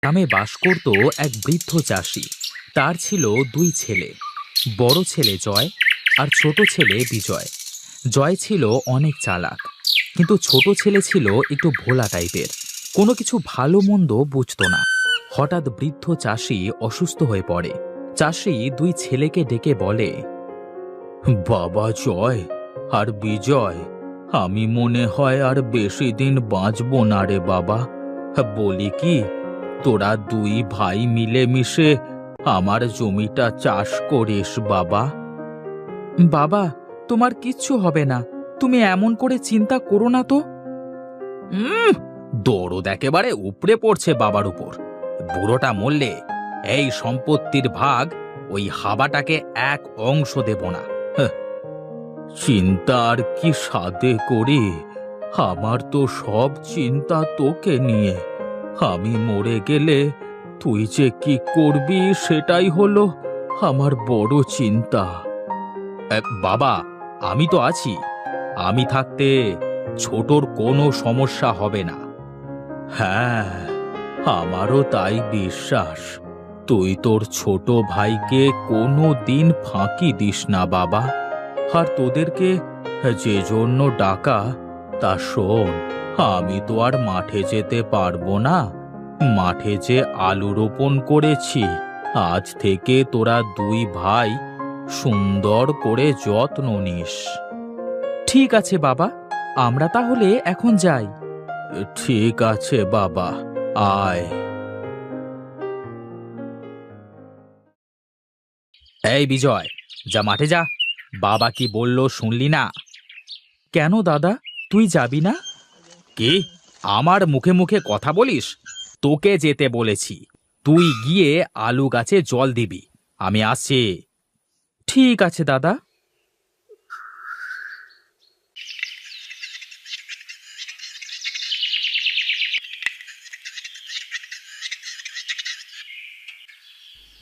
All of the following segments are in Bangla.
গ্রামে বাস করত এক বৃদ্ধ চাষি। তার ছিল দুই ছেলে, বড় ছেলে জয় আর ছোট ছেলে বিজয়। জয় ছিল অনেক চালাক, কিন্তু ছোট ছেলে ছিল একটু ভোলা টাইপের, কোনো কিছু ভালো মন্দ বুঝতো না। হঠাৎ বৃদ্ধ চাষি অসুস্থ হয়ে পড়ে। চাষি দুই ছেলেকে ডেকে বলে, বাবা জয় আর বিজয়, আমি মনে হয় আর বেশি দিন বাঁচবো না রে বাবা। বলি কি, তোরা দুই ভাই মিলেমিশে আমার জমিটা চাষ করিস বাবা। বাবা, তোমার কিচ্ছু হবে না, তুমি এমন করে চিন্তা করো না তো। দরদ একেবারে উপড়ে পড়ছে বাবার উপর। বুড়োটা মরলে এই সম্পত্তির ভাগ ওই হাবাটাকে এক অংশ দেব না। চিন্তা আর কি সাধে করি, আমার তো সব চিন্তা তোকে নিয়ে। আমি মরে গেলে তুই যে কি করবি সেটাই হলো আমার বড় চিন্তা। বাবা, আমি তো আছি, আমি থাকতে ছোটর কোনো সমস্যা হবে না। হ্যাঁ, আমারও তাই বিশ্বাস। তুই তোর ছোট ভাইকে কোনো দিন ফাঁকি দিস না বাবা। আর তোদেরকে যে জন্য ডাকা তা শোন, আমি তো আর মাঠে যেতে পারবো না। মাঠে যে আলু রোপণ করেছি, আজ থেকে তোরা দুই ভাই সুন্দর করে যত্ন নিস। ঠিক আছে বাবা, আমরা তাহলে এখন যাই। ঠিক আছে বাবা, আয়। এই বিজয়, যা মাঠে যা। বাবা কি বলল শুনলি না? কেন দাদা, তুই যাবি না? কি, আমার মুখে মুখে কথা বলিস? তোকে যেতে বলেছি, তুই গিয়ে আলু গাছে জল দিবি। আমি আসছি। ঠিক আছে দাদা।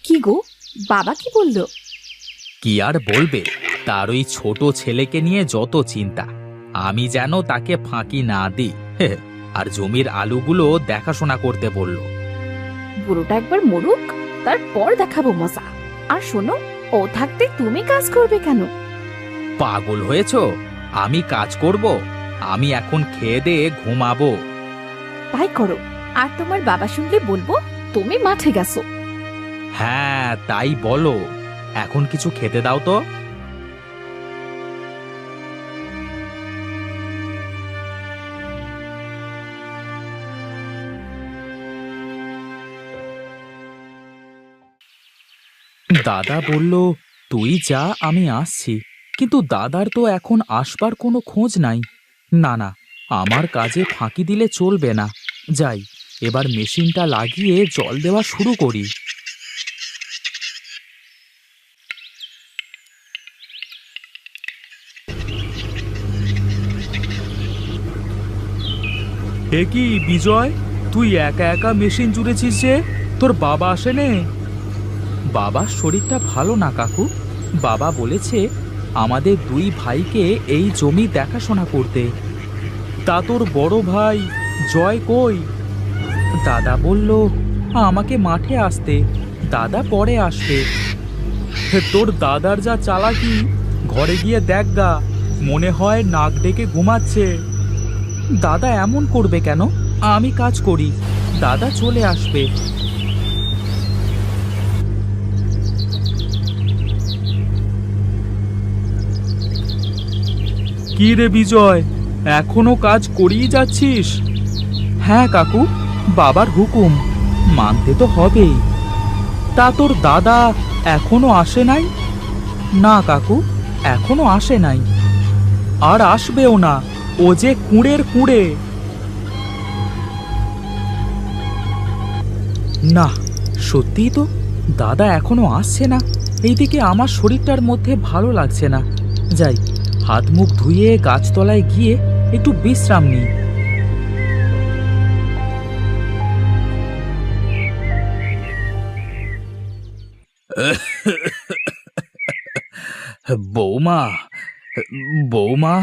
কি গো, বাবা কি বলল? কি আর বলবে, তার ওই ছোট ছেলেকে নিয়ে যত চিন্তা। আমি যেন তাকে ফাঁকি না দিই। আর জমির আলুগুলো দেখাশোনা করতে বলল। বুড়োটা একবার মরুক, তারপর দেখাবো মজা। আর শোনো, ও থাকতে তুমি কাজ করবে কেন? পাগল হয়েছো? আমি কাজ করব? আমি এখন খেয়ে দিয়ে ঘুমাবো। তাই করো, আর তোমার বাবা শুনলে বলবো তুমি মাঠে গেছো। হ্যাঁ, তাই বলো। এখন কিছু খেতে দাও তো। দাদা বলল, তুই যা, আমি আসছি। কিন্তু দাদার তো এখন আসবার কোনো খোঁজ নাই। না না, আমার কাজে ফাঁকি দিলে চলবে না। যাই, এবার মেশিনটা লাগিয়ে জল দেওয়া শুরু করি। এ কি বিজয়, তুই একা একা মেশিন জুড়েছিস যে? তোর বাবা আসেনে? বাবার শরীরটা ভালো না কাকু। বাবা বলেছে আমাদের দুই ভাইকে এই জমি দেখাশোনা করতে। তা তোর বড় ভাই জয় কই? দাদা বলল আমাকে মাঠে আসতে, দাদা পরে আসবে। তোর দাদার যা চালাকি, ঘরে গিয়ে দেখ গা, মনে হয় নাক ডেকে ঘুমাচ্ছে। দাদা এমন করবে কেন? আমি কাজ করি, দাদা চলে আসবে। কি রে বিজয়, এখনো কাজ করিয়ে যাচ্ছিস? হ্যাঁ কাকু, বাবার হুকুম মানতে তো হবেই। তা তোর দাদা এখনো আসে নাই? না কাকু, এখনো আসে নাই, আর আসবেও না। ও যে কুঁড়ের কুঁড়ে। না, সত্যিই তো, দাদা এখনো আসছে না। এইদিকে আমার শরীরটার মধ্যে ভালো লাগছে না। যাই, হাত মুখ ধুয়ে গাছতলায় গিয়ে একটু বিশ্রাম নিই। বৌমা, বৌমা।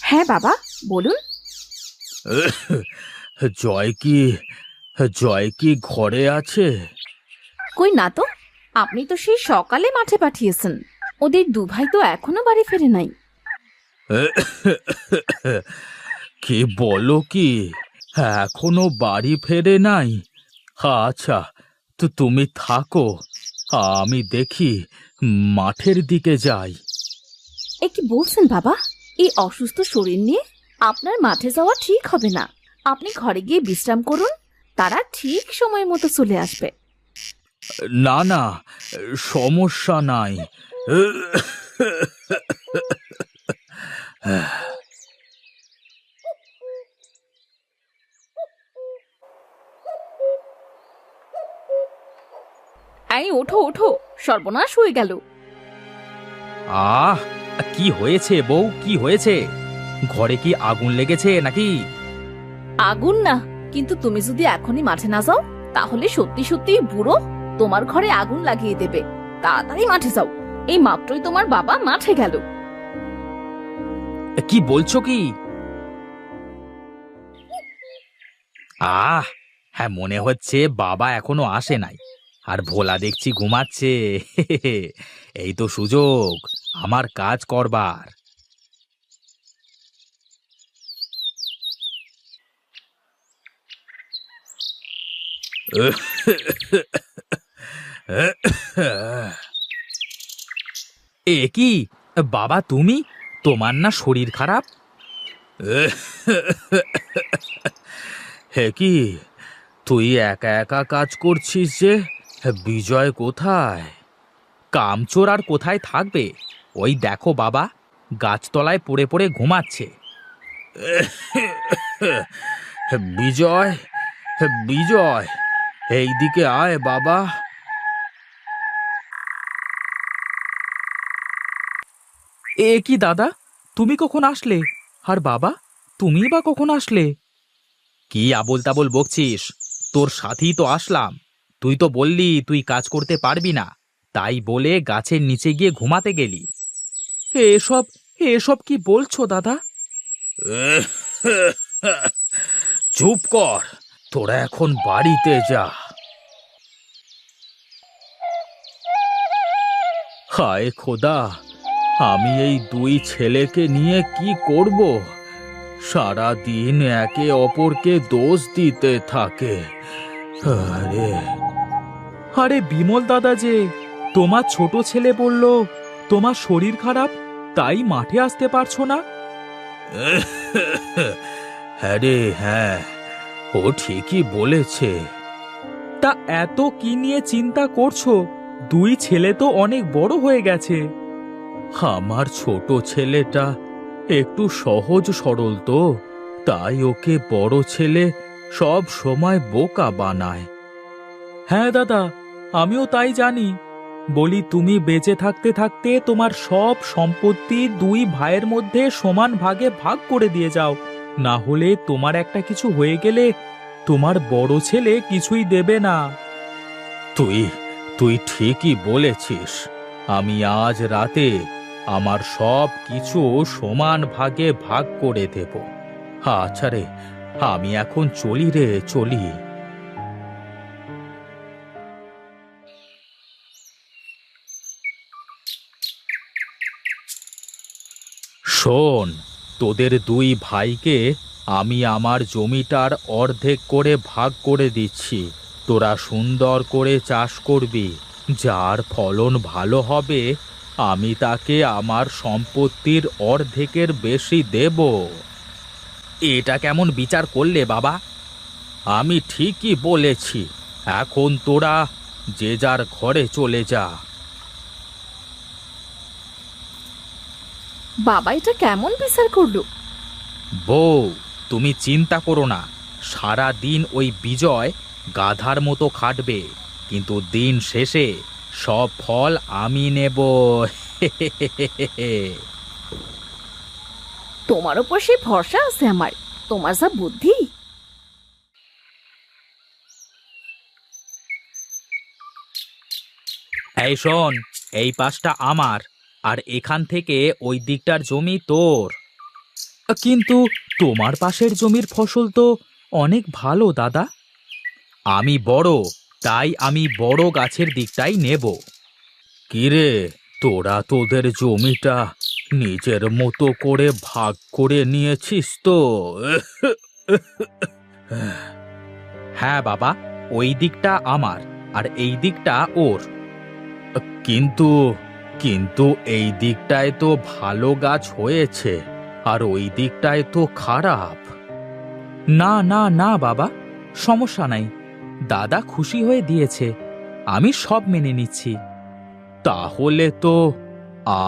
হ্যাঁ বাবা, বলুন। জয় কি জয় কি ঘরে আছে? কই না তো, আপনি তো সেই সকালে মাঠে পাঠিয়েছেন। ওদের দু ভাই তো এখনো বাড়ি ফেরে নাই। কি বলো কি, এখনো বাড়ি ফেরে নাই? আচ্ছা, তো তুমি থাকো, আমি দেখি, মাঠের দিকে যাই। এ কি বলছেন বাবা? এই অসুস্থ শরীর নিয়ে আপনার মাঠে যাওয়া ঠিক হবে না। আপনি ঘরে গিয়ে বিশ্রাম করুন, তারা ঠিক সময় মতো চলে আসবে। না না, সমস্যা নাই। এই ওঠো ওঠো, সর্বনাশ হয়ে গেল। আহ, কি হয়েছে বউ, কি হয়েছে? ঘরে কি আগুন লেগেছে নাকি? আগুন না, কিন্তু তুমি যদি এখনই মাঠে না যাও তাহলে সত্যি সত্যি বুড়ো তোমার ঘরে আগুন লাগিয়ে দেবে। তাড়াতাড়ি মাঠে যাও, এই মাত্রই তোমার বাবা মাঠে গেল। কি বলছো কি? হ্যাঁ, মনে হচ্ছে বাবা এখনো আসে নাই, আর ভোলা দেখছি ঘুমাচ্ছে। এই তো সুযোগ আমার কাজ করবার। এ কি বাবা, তুমি? তোমার না শরীর খারাপ? হে কি, তুই একা একা কাজ করছিস যে? বিজয় কোথায়? কামচোর আর কোথায় থাকবে? ওই দেখো বাবা, গাছতলায় পড়ে পড়ে ঘুমাচ্ছে। বিজয়, বিজয়, এইদিকে আয় বাবা। এ কি দাদা, তুমি কখন আসলে? আর বাবা, তুমি বা কখন আসলে? কি আবোল তাবোল বকছিস? তোর সাথেই তো আসলাম। তুই তো বললি তুই কাজ করতে পারবি না, তাই বলে গাছের নিচে গিয়ে ঘুমাতে গেলি। এসব এসব কি বলছো দাদা? চুপ কর, তোরা এখন বাড়িতে যা। হায় খোদা, আমি এই দুই ছেলেকে নিয়ে কি করব? সারা দিন একে অপরকে দোষ দিতে থাকে। আরে আরে বিমল দাদা যে, তোমার ছোট ছেলে বলল তোমার শরীর খারাপ, তাই মাঠে আসতে পারছো না। হ্যাঁ রে, হ্যাঁ, ও ঠিকই বলেছে। তা এত কি নিয়ে চিন্তা করছো? দুই ছেলে তো অনেক বড় হয়ে গেছে। আমার ছোট ছেলেটা একটু সহজ সরল তো, তাই ওকে বড় ছেলে সব সময় বোকা বানায়। হ্যাঁ দাদা, আমিও তাই জানি। বলি, তুমি বেঁচে থাকতে থাকতে তোমার সব সম্পত্তি দুই ভাইয়ের মধ্যে সমান ভাগে ভাগ করে দিয়ে যাও, না হলে তোমার একটা কিছু হয়ে গেলে তোমার বড় ছেলে কিছুই দেবে না। তুই তুই ঠিকই বলেছিস। আমি আজ রাতে আমার সব কিছু সমান ভাগে ভাগ করে দেব। আচ্ছা রে, আমি এখন চলি রে, চলি। শোন, তোদের দুই ভাইকে আমি আমার জমিটার অর্ধেক করে ভাগ করে দিচ্ছি। তোরা সুন্দর করে চাষ করবি, যার ফলন ভালো হবে আমি তাকে আমার সম্পত্তির অর্ধেকের বেশি দেব। এটা কেমন বিচার করলে বাবা? আমি ঠিকই বলেছি। এখন তোরা যে যার ঘরে চলে যা। বাবা এটা কেমন বিচার করলো? বউ, তুমি চিন্তা করো না। সারা দিন ওই বিজয় গাধার মতো খাটবে, কিন্তু দিন শেষে সব ফল আমি নেব। তোমার ওপর সে ভরসা আছে আমার। তোমার যা বুদ্ধি! এই শোন, এই পাশটা আমার, আর এখান থেকে ওই দিকটার জমি তোর। কিন্তু তোমার পাশের জমির ফসল তো অনেক ভালো দাদা। আমি বড়, তাই আমি বড় গাছের দিকটাই নেব। কিরে, তোরা তোদের জমিটা নিজের মতো করে ভাগ করে নিয়েছিস তো? হ্যাঁ বাবা, ওই দিকটা আমার আর এই দিকটা ওর। কিন্তু কিন্তু এই দিকটায় তো ভালো গাছ হয়েছে আর ওই দিকটায় তো খারাপ। না না না বাবা, সমস্যা নাই, দাদা খুশি হয়ে দিয়েছে, আমি সব মেনে নিচ্ছি। তাহলে তো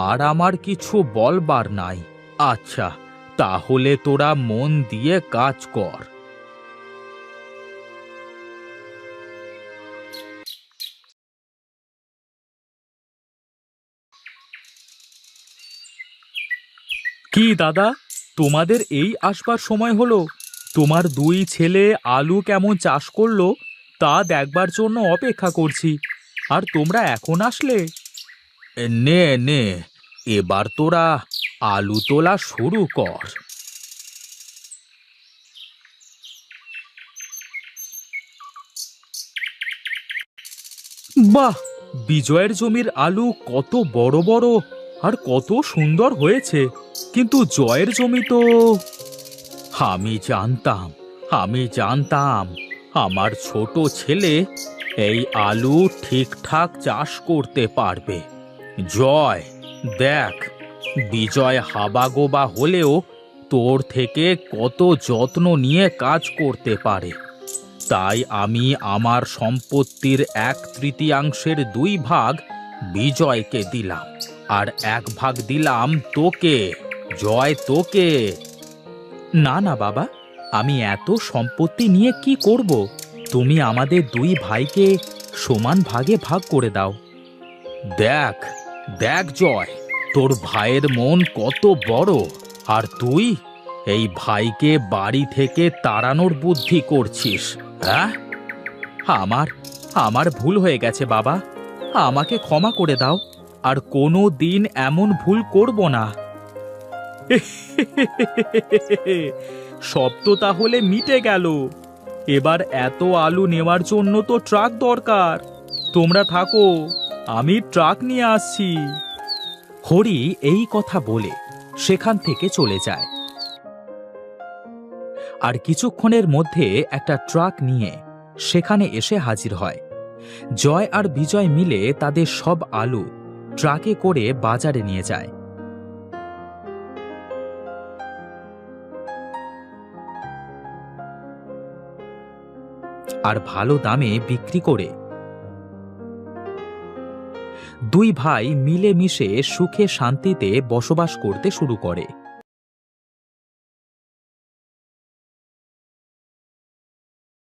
আর আমার কিছু বলবার নাই। আচ্ছা, তাহলে তোরা মন দিয়ে কাজ কর। কি দাদা, তোমাদের এই আসবার সময় হলো? তোমার দুই ছেলে আলু কেমন চাষ করলো তা দেখবার জন্য অপেক্ষা করছি, আর তোমরা এখন আসলে? নে নে, এবার তোরা আলু তোলা শুরু কর। বাহ, বিজয়ের জমির আলু কত বড় বড় আর কত সুন্দর হয়েছে, কিন্তু জয়ের জমি তো। আমি জানতাম আমার ছোট ছেলে এই আলু ঠিকঠাক চাষ করতে পারবে। জয়, দেখ, বিজয় হাবাগোবা হলেও তোর থেকে কত যত্ন নিয়ে কাজ করতে পারে। তাই আমি আমার সম্পত্তির 1/3 2 ভাগ বিজয়কে দিলাম, আর 1 ভাগ দিলাম তোকে। জয়, তোকে। না না বাবা, আমি এত সম্পত্তি নিয়ে কি করব? তুমি আমাদের 2 ভাইকে সমান ভাগে ভাগ করে দাও। দেখ দেখ জয়, তোর ভাইয়ের মন কত বড়, আর তুই এই ভাইকে বাড়ি থেকে তাড়ানোর বুদ্ধি করছিস, হ্যাঁ? আমার আমার ভুল হয়ে গেছে বাবা, আমাকে ক্ষমা করে দাও, আর কোনো দিন এমন ভুল করব না। সব তো তাহলে মিটে গেল। এবার এত আলু নেওয়ার জন্য তো ট্রাক দরকার। তোমরা থাকো, আমি ট্রাক নিয়ে আসছি। হরি এই কথা বলে সেখান থেকে চলে যায়, আর কিছুক্ষণের মধ্যে একটা ট্রাক নিয়ে সেখানে এসে হাজির হয়। জয় আর বিজয় মিলে তাদের সব আলু ট্রাকে করে বাজারে নিয়ে যায়। আর ভালো দামে বিক্রি করে 2 ভাই মিলেমিশে সুখে শান্তিতে বসবাস করতে শুরু করে।